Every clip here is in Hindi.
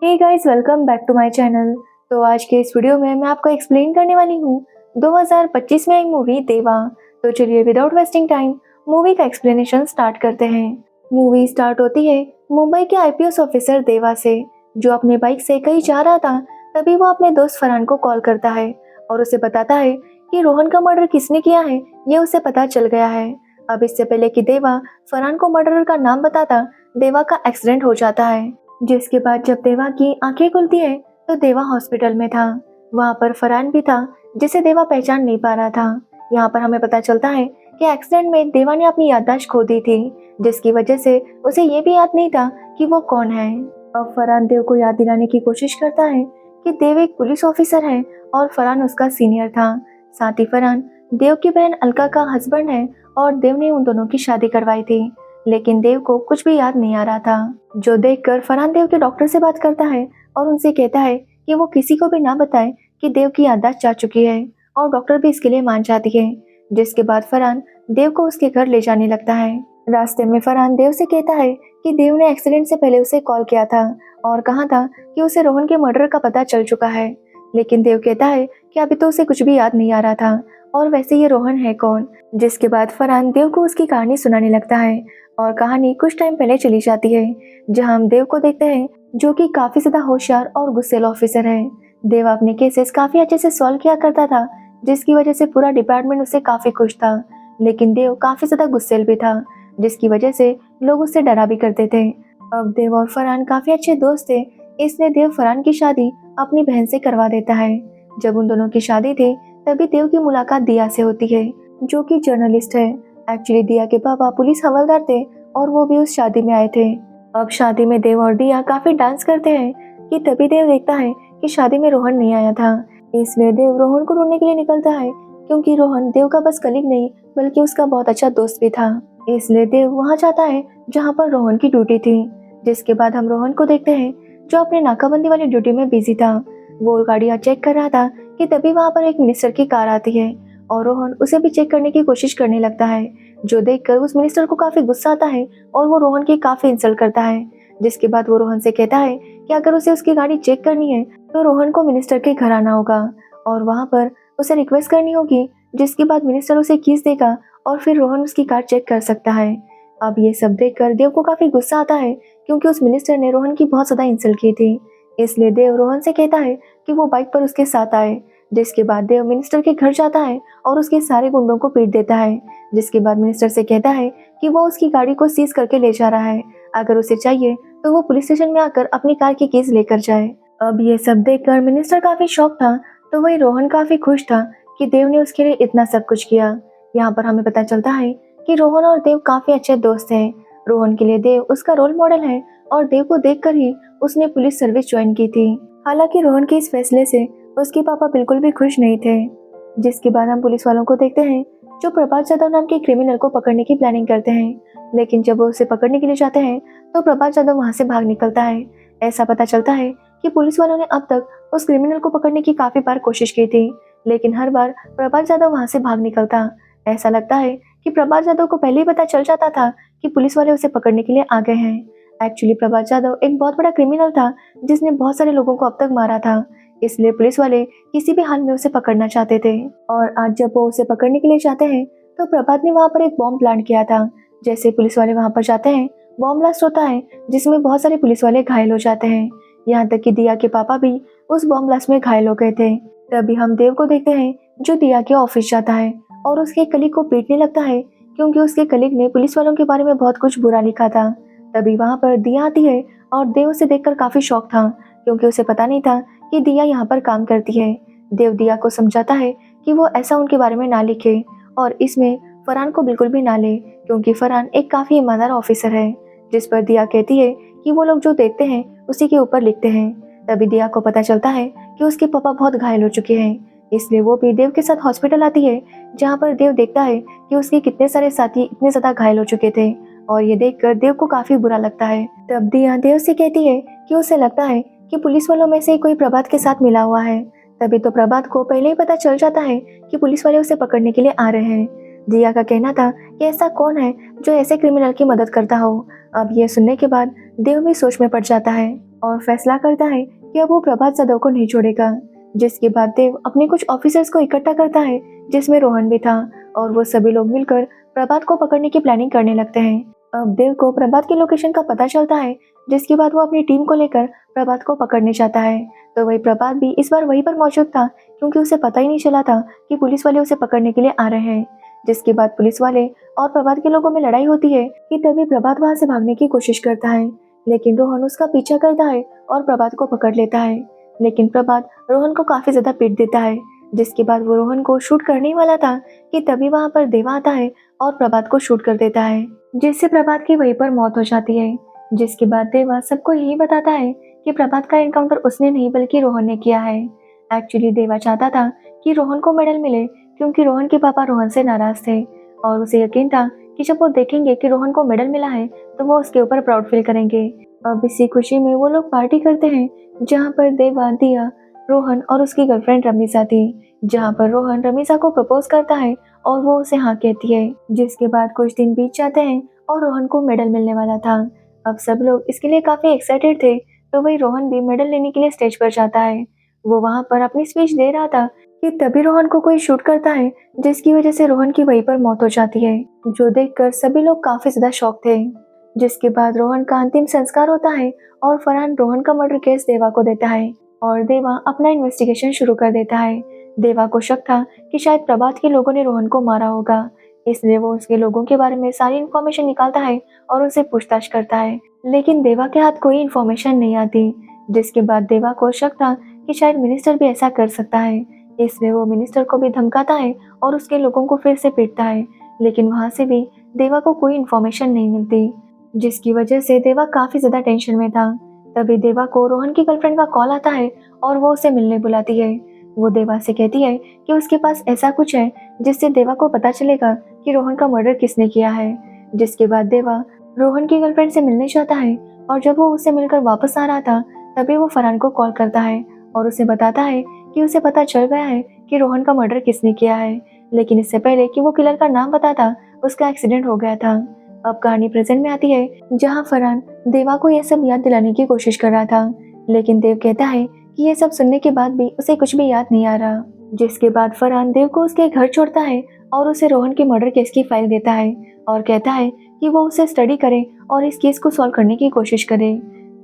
Hey guys, welcome back to my channel. तो आज के इस वीडियो में मैं आपको एक्सप्लेन करने वाली हूँ 2025 में आई मूवी देवा। तो चलिए विदाउट वेस्टिंग टाइम मूवी का एक्सप्लेनेशन स्टार्ट करते हैं। मूवी स्टार्ट होती है मुंबई के आईपीएस ऑफिसर देवा से, जो अपने बाइक से कहीं जा रहा था। तभी वो अपने दोस्त फरहान को कॉल करता है और उसे बताता है कि रोहन का मर्डर किसने किया है, ये उसे पता चल गया है। अब इससे पहले कि देवा फरहान को मर्डरर का नाम बताता, देवा का एक्सीडेंट हो जाता है, जिसके बाद जब देवा की आंखें खुलती है तो देवा हॉस्पिटल में था। वहाँ पर फरहान भी था, जिसे देवा पहचान नहीं पा रहा था। यहाँ पर हमें पता चलता है कि एक्सीडेंट में देवा ने अपनी याददाश्त खो दी थी, जिसकी वजह से उसे ये भी याद नहीं था कि वो कौन है। अब फरहान देव को याद दिलाने की कोशिश करता है कि देव एक पुलिस ऑफिसर है और फरहान उसका सीनियर था। साथ ही फरहान देव की बहन अलका का हस्बैंड है और देव ने उन दोनों की शादी करवाई थी, लेकिन देव को कुछ भी याद नहीं आ रहा था। जो देखकर फरहान देव के डॉक्टर से बात करता है और उनसे कहता है कि वो किसी को भी ना बताए कि देव की याददाश्त जा चुकी है, और डॉक्टर भी इसके लिए मान जाती है। जिसके बाद फरहान देव को उसके घर ले जाने लगता है। रास्ते में फरहान देव से कहता है कि देव ने एक्सीडेंट से पहले उसे कॉल किया था और कहा था कि उसे रोहन के मर्डर का पता चल चुका है, लेकिन देव कहता है कि अभी तो उसे कुछ भी याद नहीं आ रहा था, और वैसे ये रोहन है कौन। जिसके बाद फरहान देव को उसकी कहानी सुनाने लगता है और कहानी कुछ टाइम पहले चली जाती है, जहां हम देव को देखते हैं, जो कि काफी ज्यादा होशियार और गुस्सेल ऑफिसर है। देव अपने केसेस काफी अच्छे से सॉल्व किया करता था, जिसकी वजह से पूरा डिपार्टमेंट उससे काफी खुश था। लेकिन देव काफी ज्यादा गुस्सेल भी था, जिसकी वजह से लोग उससे डरा भी करते थे। अब देव और फरहान काफी अच्छे दोस्त थे, इसलिए देव फरहान की शादी अपनी बहन से करवा देता है। जब उन दोनों की शादी थी तभी देव की मुलाकात दिया से होती है, जो कि जर्नलिस्ट है। एक्चुअली दिया के पापा पुलिस हवलदार थे और वो भी उस शादी में आए थे। अब शादी में देव और दिया काफी डांस करते हैं कि तभी देव देखता है कि शादी में रोहन नहीं आया था। इसलिए देव रोहन को ढूंढने के लिए निकलता है, क्योंकि रोहन देव का बस कलीग नहीं बल्कि उसका बहुत अच्छा दोस्त भी था। इसलिए देव वहाँ जाता है जहाँ पर रोहन की ड्यूटी थी। जिसके बाद हम रोहन को देखते हैं, जो अपने नाकाबंदी वाली ड्यूटी में बिजी था। वो गाड़ियाँ चेक कर रहा था कि तभी वहाँ पर एक मिनिस्टर की कार आती है और रोहन उसे भी चेक करने की कोशिश करने लगता है, जो देखकर उस मिनिस्टर को काफी गुस्सा आता है और वो रोहन की काफी इंसल्ट करता है। जिसके बाद वो रोहन से कहता है कि अगर उसे उसकी गाड़ी चेक करनी है तो रोहन को मिनिस्टर के घर आना होगा और वहाँ पर उसे रिक्वेस्ट करनी होगी, जिसके बाद मिनिस्टर उसे कीज देगा और फिर रोहन उसकी कार चेक कर सकता है। अब ये सब देखकर देव को काफी गुस्सा आता है, क्योंकि उस मिनिस्टर ने रोहन की बहुत ज्यादा इंसल्ट की थी। इसलिए देव रोहन से कहता है कि वो बाइक पर उसके साथ आए। जिसके बाद देव मिनिस्टर के घर जाता है और उसके सारे गुंडों को पीट देता है। जिसके बाद मिनिस्टर से कहता है कि वो उसकी गाड़ी को सीज करके ले जा रहा है, अगर उसे चाहिए तो वो पुलिस स्टेशन में आकर अपनी कार की कीज लेकर जाए। अब ये सब देखकर मिनिस्टर काफी शॉक था, तो वही रोहन काफी खुश था कि देव ने उसके लिए इतना सब कुछ किया। यहाँ पर हमें पता चलता है कि रोहन और देव काफी अच्छे दोस्त हैं। रोहन के लिए देव उसका रोल मॉडल है और देव को देखकर ही उसने पुलिस सर्विस ज्वाइन की थी। हालांकि रोहन के इस फैसले से उसके पापा बिल्कुल भी खुश नहीं थे। जिसके बाद हम पुलिस वालों को देखते हैं, जो प्रभात जाधव नाम के क्रिमिनल को पकड़ने की प्लानिंग करते हैं। लेकिन जब वो उसे पकड़ने के लिए जाते हैं तो प्रभात जाधव वहां से भाग निकलता है। ऐसा पता चलता है कि पुलिस वालों ने अब तक उस क्रिमिनल को पकड़ने की काफी बार कोशिश की थी, लेकिन हर बार प्रभात जाधव वहां से भाग निकलता। ऐसा लगता है कि प्रभात जाधव को पहले ही पता चल जाता था कि पुलिस वाले उसे पकड़ने के लिए आ गए हैं। एक्चुअली प्रभात जाधव एक बहुत बड़ा क्रिमिनल था, जिसने बहुत सारे लोगों को अब तक मारा था। इसलिए पुलिस वाले किसी भी हाल में उसे पकड़ना चाहते थे। और आज जब वो उसे पकड़ने के लिए जाते हैं तो प्रभात ने वहाँ पर एक बॉम्ब प्लांट किया था। जैसे पुलिस वाले वहाँ पर जाते हैं, बॉम्ब ब्लास्ट होता है, जिसमें बहुत सारे पुलिस वाले घायल हो जाते हैं। यहाँ तक कि दिया के पापा भी उस बॉम्ब ब्लास्ट में घायल हो गए थे। तभी हम देव को देखते हैं, जो दिया के ऑफिस जाता है और उसके कलीग को पीटने लगता है, क्योंकि उसके कलीग ने पुलिस वालों के बारे में बहुत कुछ बुरा लिखा था। तभी वहाँ पर दिया आती है और देव उसे देखकर काफी शॉक था, क्योंकि उसे पता नहीं था कि दिया यहाँ पर काम करती है। देव दिया को समझाता है कि वो ऐसा उनके बारे में ना लिखे और इसमें फरहान को बिल्कुल भी ना ले, क्योंकि फरहान एक काफी ईमानदार ऑफिसर है। जिस पर दिया कहती है कि वो लोग जो देखते हैं उसी के ऊपर लिखते हैं। तभी दिया को पता चलता है कि उसके पापा बहुत घायल हो चुके हैं, इसलिए वो भी देव के साथ हॉस्पिटल आती है, जहाँ पर देव देखता है कि उसके कितने सारे साथी इतने ज्यादा घायल हो चुके थे, और ये देखकर देव को काफी बुरा लगता है। तब दिया देव से कहती है कि उसे लगता है कि पुलिस वालों में से कोई प्रभात के साथ मिला हुआ है। तभी तो प्रभात को पहले ही पता चल जाता है कि पुलिस वाले उसे पकड़ने के लिए आ रहे हैं। दिया का कहना था कि ऐसा कौन है जो ऐसे क्रिमिनल की मदद करता हो। अब ये सुनने के बाद देव भी सोच में पड़ जाता है और फैसला करता है कि अब वो प्रभात जाधव को नहीं छोड़ेगा। जिसके बाद देव अपने कुछ ऑफिसर्स को इकट्ठा करता है, जिसमें रोहन भी था, और वो सभी लोग मिलकर प्रभात को पकड़ने की प्लानिंग करने लगते हैं। अब देव को प्रभात की लोकेशन का पता चलता है, जिसके बाद वो अपनी टीम को लेकर प्रभात को पकड़ने जाता है। तो वही प्रभात भी इस बार वहीं पर मौजूद था, क्योंकि उसे पता ही नहीं चला था कि पुलिस वाले उसे पकड़ने के लिए आ रहे हैं। जिसके बाद पुलिस वाले और प्रभात के लोगों में लड़ाई होती है कि तभी प्रभात वहां से भागने की कोशिश करता है, लेकिन रोहन उसका पीछा करता है और प्रभात को पकड़ लेता है। लेकिन प्रभात रोहन को काफी ज्यादा पीट देता है। जिसके बाद वो रोहन को शूट करने वाला था कि तभी वहां पर देवा आता है और प्रभात को शूट कर देता है, जिससे प्रभात की वहीं पर मौत हो जाती है। जिसके बाद देवा सबको यही बताता है कि प्रभात का एनकाउंटर उसने नहीं बल्कि रोहन ने किया है। एक्चुअली देवा चाहता था कि रोहन को मेडल मिले, क्योंकि रोहन के पापा रोहन से नाराज थे और उसे यकीन था कि जब वो देखेंगे कि रोहन को मेडल मिला है तो वो उसके ऊपर प्राउड फील करेंगे। अब इसी खुशी में वो लोग पार्टी करते हैं, जहाँ पर देवा, दिया, रोहन और उसकी गर्लफ्रेंड रमीजा थी। जहाँ पर रोहन रमीजा को प्रपोज करता है और वो उसे हाँ कहती है। जिसके बाद कुछ दिन बीत जाते हैं और रोहन को मेडल मिलने वाला था। अब सब लोग इसके लिए काफी एक्साइटेड थे, तो वही रोहन भी मेडल लेने के लिए स्टेज पर जाता है। वो वहाँ पर अपनी स्पीच दे रहा था कि तभी रोहन को कोई शूट करता है, जिसकी वजह से रोहन की वहीं पर मौत हो जाती है, जो देखकर सभी लोग काफी ज्यादा शॉक थे। जिसके बाद रोहन का अंतिम संस्कार होता है और फरहान रोहन का मर्डर केस देवा को देता है और देवा अपना इन्वेस्टिगेशन शुरू कर देता है। देवा को शक था कि शायद प्रभात के लोगों ने रोहन को मारा होगा, इसलिए वो उसके लोगों के बारे में सारी इन्फॉर्मेशन निकालता है और उसे पूछताछ करता है। लेकिन देवा के हाथ कोई इन्फॉर्मेशन नहीं आती। जिसके बाद देवा को शक था कि शायद मिनिस्टर भी ऐसा कर सकता है, इसलिए वो मिनिस्टर को भी धमकाता है और उसके लोगों को फिर से पीटता है। लेकिन वहां से भी देवा को कोई इन्फॉर्मेशन नहीं मिलती, जिसकी वजह से देवा काफी ज्यादा टेंशन में था। तभी देवा को रोहन की गर्लफ्रेंड का कॉल आता है और वो उसे मिलने बुलाती है। वो देवा से कहती है कि उसके पास ऐसा कुछ है जिससे देवा को पता चलेगा कि रोहन का मर्डर किसने किया है। जिसके बाद देवा रोहन की गर्लफ्रेंड से मिलने जाता है और जब वो उससे मिलकर वापस आ रहा था तभी वो फरहान को कॉल करता है और उसे बताता है कि उसे पता चल गया है कि रोहन का मर्डर किसने किया है। लेकिन इससे पहले कि वो किलर का नाम बताता, उसका एक्सीडेंट हो गया था। अब कहानी प्रेजेंट में आती है, जहाँ फरहान देवा को यह सब याद दिलाने की कोशिश कर रहा था, लेकिन देव कहता है कि ये सब सुनने के बाद भी उसे कुछ भी याद नहीं आ रहा। जिसके बाद फरहान देव को उसके घर छोड़ता है और उसे रोहन के मर्डर केस की फाइल देता है और कहता है कि वो उसे स्टडी करे और इस केस को सॉल्व करने की कोशिश करे।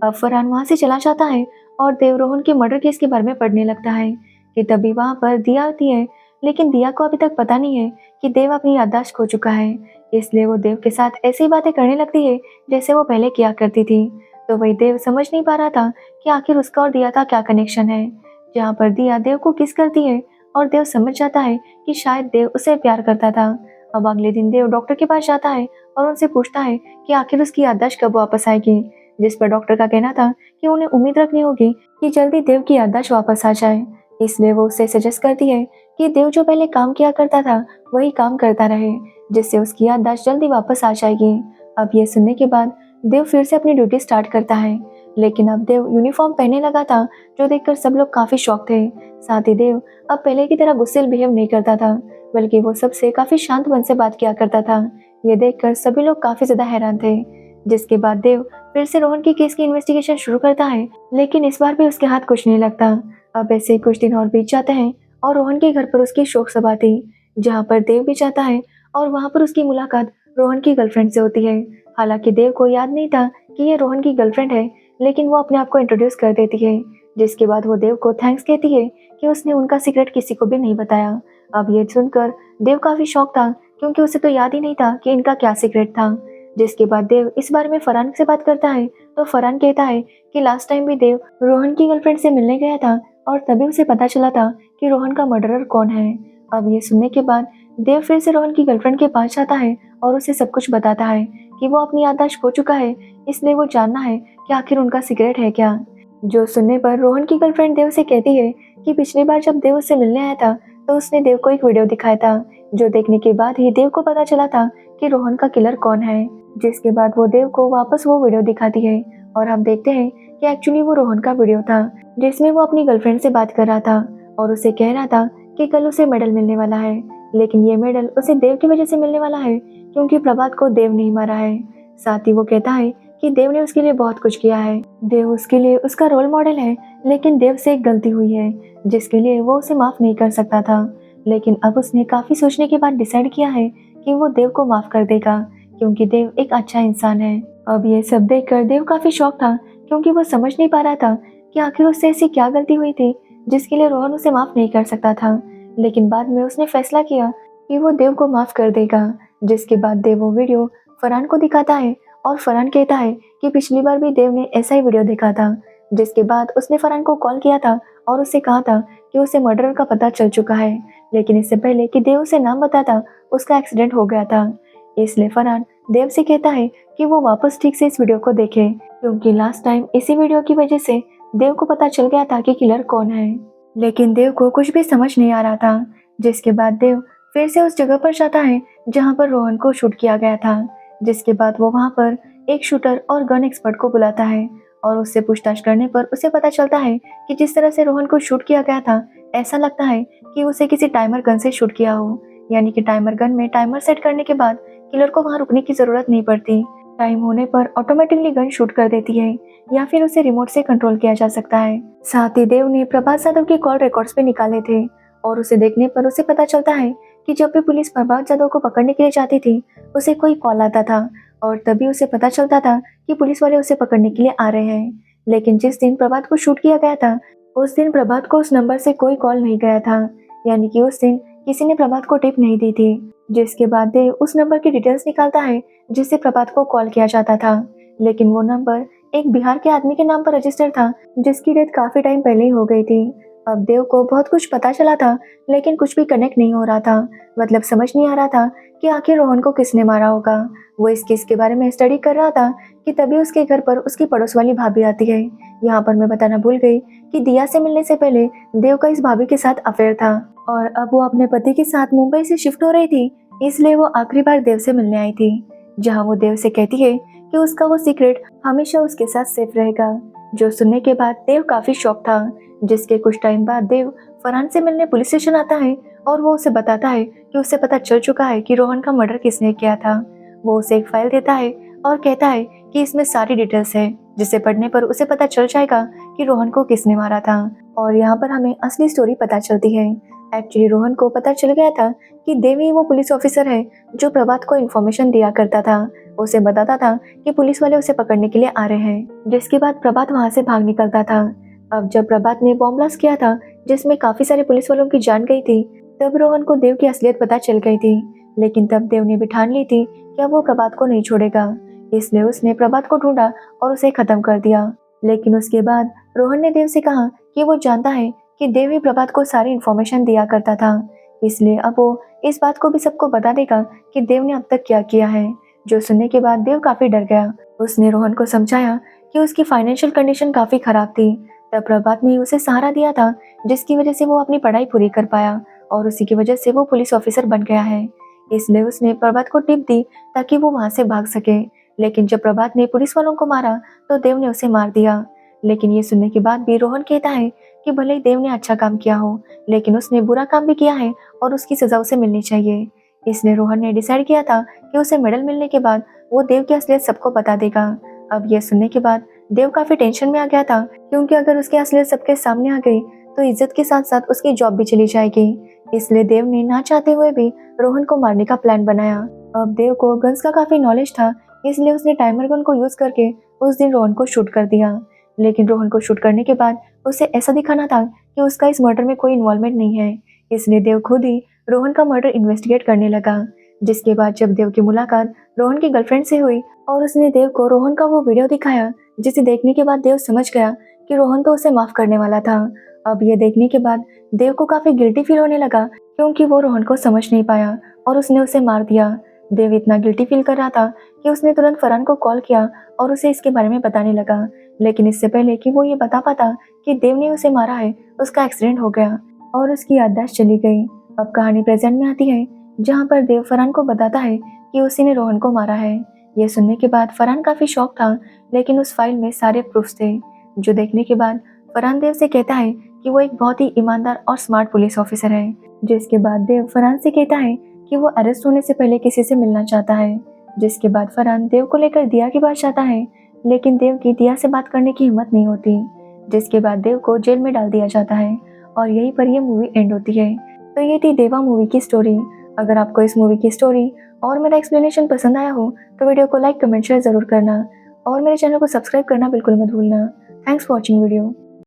अब फरहान वहाँ से चला जाता है और देव रोहन के मर्डर केस के बारे में पढ़ने लगता है कि तभी वहाँ पर दिया आती है। लेकिन दिया को अभी तक पता नहीं है कि देव अपनी याददाश्त खो चुका है, इसलिए वो देव के साथ ऐसी बातें करने लगती है जैसे वो पहले किया करती थी। तो वही देव समझ नहीं पा रहा था कि आखिर उसका और दिया का क्या कनेक्शन है। जहाँ पर दिया देव को किस करती है और देव समझ जाता है कि शायद देव उसे प्यार करता था। अब अगले दिन देव डॉक्टर के पास जाता है और उनसे पूछता है कि आखिर उसकी याददाश्त कब वापस आएगी, जिस पर डॉक्टर का कहना था कि उन्हें उम्मीद रखनी होगी कि जल्दी देव की याददाश्त वापस आ जाए। इसलिए वो उसे सजेस्ट करती है कि देव जो पहले काम किया करता था वही काम करता रहे, जिससे उसकी याददाश्त जल्दी वापस आ जाएगी। अब ये सुनने के बाद देव फिर से अपनी ड्यूटी स्टार्ट करता है, लेकिन अब देव यूनिफॉर्म पहनने लगा था, जो देखकर सब लोग काफी शॉक थे। साथ ही देव अब पहले की तरह गुस्सेल बिहेव नहीं करता था, बल्कि वो सबसे काफी शांत मन से बात किया करता था। ये देखकर सभी लोग काफी ज्यादा हैरान थे। जिसके बाद देव फिर से रोहन के केस की इन्वेस्टिगेशन शुरू करता है, लेकिन इस बार भी उसके हाथ कुछ नहीं लगता। अब ऐसे ही कुछ दिन और बीत जाते हैं और रोहन के घर पर उसकी शोक सभा थी, जहाँ पर देव भी जाता है और वहाँ पर उसकी मुलाकात रोहन की गर्लफ्रेंड से होती है। हालांकि देव को याद नहीं था कि ये रोहन की गर्लफ्रेंड है, लेकिन वो अपने आप को इंट्रोड्यूस कर देती है। जिसके बाद वो देव को थैंक्स कहती है कि उसने उनका सीक्रेट किसी को भी नहीं बताया। अब ये सुनकर देव काफी शॉक था, क्योंकि उसे तो याद ही नहीं था कि इनका क्या सीक्रेट था। जिसके बाद देव इस बारे में फरहान से बात करता है, तो फरहान कहता है कि लास्ट टाइम भी देव रोहन की गर्लफ्रेंड से मिलने गया था और तभी उसे पता चला था कि रोहन का मर्डरर कौन है। अब ये सुनने के बाद देव फिर से रोहन की गर्लफ्रेंड के पास जाता है और उसे सब कुछ बताता है कि वो अपनी याददाश्त खो चुका है, इसलिए वो जानना है कि आखिर उनका सिगरेट है क्या। जो सुनने पर रोहन की गर्लफ्रेंड देव से कहती है कि पिछली बार जब देव उससे मिलने आया था तो उसने देव को एक वीडियो दिखाया था, जो देखने के बाद ही देव को पता चला था कि रोहन का किलर कौन है। जिसके बाद वो देव को वापस वो वीडियो दिखाती है और हम देखते हैं कि एक्चुअली वो रोहन का वीडियो था, जिसमें वो अपनी गर्लफ्रेंड से बात कर रहा था और उसे कह रहा था कि कल उसे मेडल मिलने वाला है, लेकिन ये मेडल उसे देव की वजह से मिलने वाला है, क्योंकि प्रभात को देव नहीं मारा है। साथ ही वो कहता है कि देव ने उसके लिए बहुत कुछ किया है, देव उसके लिए उसका रोल मॉडल है, लेकिन देव से एक गलती हुई है जिसके लिए वो उसे माफ नहीं कर सकता था। लेकिन अब उसने काफी सोचने के बाद डिसाइड किया है कि वो देव को माफ कर देगा, क्योंकि देव एक अच्छा इंसान है। अब ये सब देखकर देव काफी शॉक था, क्योंकि वो समझ नहीं पा रहा था कि आखिर उससे ऐसी क्या गलती हुई थी जिसके लिए रोहन उसे माफ नहीं कर सकता था। लेकिन बाद में उसने फैसला किया कि वो देव को माफ कर देगा। जिसके बाद देव वो वीडियो फरहान को दिखाता है और फरहान कहता है कि पिछली बार भी देव ने ऐसा ही वीडियो देखा था। जिसके बाद उसने फरहान को कॉल किया था और उससे कहा था कि उसे मर्डर का पता चल चुका है, लेकिन इससे पहले कि देव उसे नाम बताता उसका एक्सीडेंट हो गया था। इसलिए फरहान देव से कहता है कि वो वापस ठीक से इस वीडियो को देखे, क्योंकि लास्ट टाइम इसी वीडियो की वजह से देव को पता चल गया था कि किलर कौन है। लेकिन देव को कुछ भी समझ नहीं आ रहा था। जिसके बाद देव फिर से उस जगह पर जाता है जहां पर रोहन को शूट किया गया था। जिसके बाद वो वहां पर एक शूटर और गन एक्सपर्ट को बुलाता है और उससे पूछताछ करने पर उसे पता चलता है कि जिस तरह से रोहन को शूट किया गया था, ऐसा लगता है कि उसे किसी टाइमर गन से शूट किया हो। यानी कि टाइमर गन में टाइमर सेट करने के बाद किलर को वहां रुकने की जरूरत नहीं पड़ती। टाइम होने पर ऑटोमेटिकली गन शूट कर देती है, या फिर उसे रिमोट से कंट्रोल किया जा सकता है। साथ ही देव ने प्रभात यादव के कॉल रिकॉर्ड्स भी निकाले थे और उसे देखने पर उसे पता चलता है कि जब भी पुलिस प्रभात यादव को पकड़ने के लिए जाती थी, उसे कोई कॉल आता था और तभी उसे पता चलता था कि पुलिस वाले उसे पकड़ने के लिए आ रहे हैं। लेकिन जिस दिन प्रभात को शूट किया गया था, उस दिन प्रभात को उस नंबर से कोई कॉल नहीं गया था। यानी कि उस दिन किसी ने प्रभात को टिप नहीं दी थी। जिसके बाद देव उस नंबर की डिटेल्स निकालता है जिससे प्रभात को कॉल किया जाता था। लेकिन वो नंबर एक बिहार के आदमी के नाम पर रजिस्टर था, जिसकी डेथ काफी टाइम पहले ही हो गई थी। अब देव को बहुत कुछ पता चला था, लेकिन कुछ भी कनेक्ट नहीं हो रहा था। मतलब समझ नहीं आ रहा था कि आखिर रोहन को किसने मारा होगा। वो इस केस के बारे में स्टडी कर रहा था कि तभी उसके घर पर उसकी पड़ोस वाली भाभी आती है। यहाँ पर मैं बताना भूल गई कि दिया से मिलने से पहले देव का इस भाभी के साथ अफेयर था और अब वो अपने पति के साथ मुंबई से शिफ्ट हो रही थी, इसलिए वो आखिरी बार देव से मिलने आई थी। जहाँ वो देव से कहती है कि उसका वो सीक्रेट हमेशा उसके साथ सेफ रहेगा। जो सुनने के बाद देव काफी शॉक था। जिसके कुछ टाइम बाद देव फरहान से मिलने पुलिस स्टेशन आता है और वो उसे बताता है कि उसे पता चल चुका है कि रोहन का मर्डर किसने किया था। वो उसे एक फाइल देता है और कहता है कि इसमें सारी डिटेल्स है, जिसे पढ़ने पर उसे पता चल जाएगा कि रोहन को किसने मारा था। और यहाँ पर हमें असली स्टोरी पता चलती है। एक्चुअली रोहन को पता चल गया था कि देवी वो पुलिस ऑफिसर है जो प्रभात को इन्फॉर्मेशन दिया करता था। उसे बताता था कि पुलिस वाले उसे पकड़ने के लिए आ रहे हैं। जिसके बाद प्रभात वहां से भाग निकलता था। अब जब प्रभात ने बॉम्ब ब्लास्ट किया था जिसमें काफी सारे पुलिस वालों की जान गई थी, तब रोहन को देव की असलियत पता चल गई थी। लेकिन तब देव ने भी ठान ली थी कि अब वो प्रभात को नहीं छोड़ेगा, इसलिए उसने प्रभात को ढूंढा और उसे खत्म कर दिया। लेकिन उसके बाद रोहन ने देव से कहा कि वो जानता है कि देव ही प्रभात को सारी इन्फॉर्मेशन दिया करता था, इसलिए अब वो इस बात को भी सबको बता देगा कि देव ने अब तक क्या किया है। जो सुनने के बाद देव काफी डर गया। उसने रोहन को समझाया कि उसकी फाइनेंशियल कंडीशन काफी खराब थी। तब प्रभात ने उसे सहारा दिया था, जिसकी वजह से वो अपनी पढ़ाई पूरी कर पाया और उसी की वजह से वो पुलिस ऑफिसर बन गया है। इसलिए उसने प्रभात को टिप दी ताकि वो वहां से भाग सके। लेकिन जब प्रभात ने पुलिस वालों को मारा तो देव ने उसे मार दिया। लेकिन ये सुनने के बाद भी रोहन कहता है कि भले ही देव ने अच्छा काम किया हो, लेकिन उसने बुरा काम भी किया है और उसकी सजा उसे मिलनी चाहिए। इसलिए रोहन ने डिसाइड किया था कि उसे मेडल मिलने के बाद वो देव की असलियत सबको बता देगा। अब यह सुनने के बाद देव काफी टेंशन में आ गया था, क्योंकि अगर उसकी असलियत सबके सामने आ गई तो इज्जत के साथ साथ उसकी जॉब भी चली जाएगी। इसलिए देव ने ना चाहते हुए भी रोहन को मारने का प्लान बनाया। अब देव को गन्स का काफी नॉलेज था, इसलिए उसने टाइमर गन को यूज करके उस दिन रोहन को शूट कर दिया। लेकिन रोहन को शूट करने के बाद उसे ऐसा दिखाना था कि उसका इस मर्डर में कोई इन्वॉल्वमेंट नहीं है, इसलिए देव खुद ही रोहन का मर्डर इन्वेस्टिगेट करने लगा। जिसके बाद जब देव की मुलाकात रोहन की गर्लफ्रेंड से हुई और उसने देव को रोहन का वो वीडियो दिखाया, जिसे देखने के बाद देव समझ गया कि रोहन तो उसे माफ करने वाला था। अब ये देखने के बाद देव को काफी गिल्टी फील होने लगा, क्योंकि वो रोहन को समझ नहीं पाया और उसने उसे मार दिया। देव इतना गिल्टी फील कर रहा था कि उसने तुरंत फरहान को कॉल किया और उसे इसके बारे में बताने लगा। लेकिन इससे पहले कि वो ये बता पाता कि देव ने उसे मारा है, उसका एक्सीडेंट हो गया और उसकी याददाश्त चली गई। अब कहानी प्रेजेंट में आती है, जहाँ पर देव फरहान को बताता है कि उसी ने रोहन को मारा है। यह सुनने के बाद फरहान काफी शॉक था, लेकिन उस फाइल में सारे प्रूफ्स थे। जो देखने के बाद फरहान देव से कहता है कि वो एक बहुत ही ईमानदार और स्मार्ट पुलिस ऑफिसर है। जिसके बाद देव फरहान से कहता है कि वो अरेस्ट होने से पहले किसी से मिलना चाहता है। जिसके बाद फरहान देव को लेकर दिया के पास जाता है, लेकिन देव की दिया से बात करने की हिम्मत नहीं होती, जिसके बाद देव को जेल में डाल दिया जाता है और यहीं पर यह मूवी एंड होती है। तो ये थी देवा मूवी की स्टोरी। अगर आपको इस मूवी की स्टोरी और मेरा एक्सप्लेनेशन पसंद आया हो तो वीडियो को लाइक, कमेंट, शेयर जरूर करना और मेरे चैनल को सब्सक्राइब करना बिल्कुल मत भूलना। Thanks for watching video.